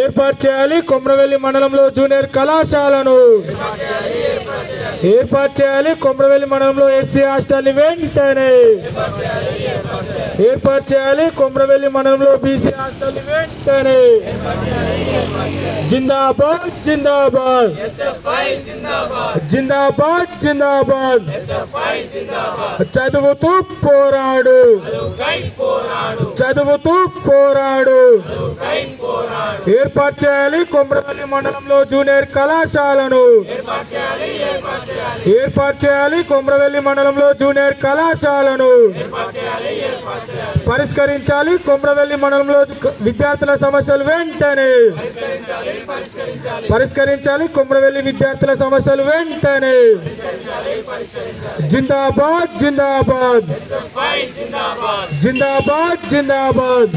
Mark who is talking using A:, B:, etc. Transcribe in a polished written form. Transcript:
A: ఏర్పాటు చేయాలి కొమ్రవెల్లి మండలంలో జూనియర్ కళాశాలను ఏర్పాటు చేయాలి కొమ్రవెల్లి మండలంలో ఎస్సీ హాస్టల్ వెంటనే ఏర్పాటు చేయాలి కొమ్రవెల్లి మండలంలో బీసీ హాస్టల్ వెంటనే జిందాబాద్ జిందాబాద్ జిందాబాద్ జిందాబాద్ చదువుతూ పోరాడు చదువుతూ పోరాడు ఏర్పాటు చేయాలి కొమ్రవెల్లి మండలంలో జూనియర్ కళాశాలను ఏర్పాటు చేయాలి కొమ్రవెల్లి మండలంలో జూనియర్ కళాశాలను పరిష్కరించాలి కొమ్రవెల్లి మండలంలో విద్యార్థుల సమస్యలు వెంటనే పరిష్కరించాలి కొమ్రవెల్లి విద్యార్థుల సమస్యలు వెంటనే జిందాబాద్ జిందాబాద్ జిందాబాద్ జిందాబాద్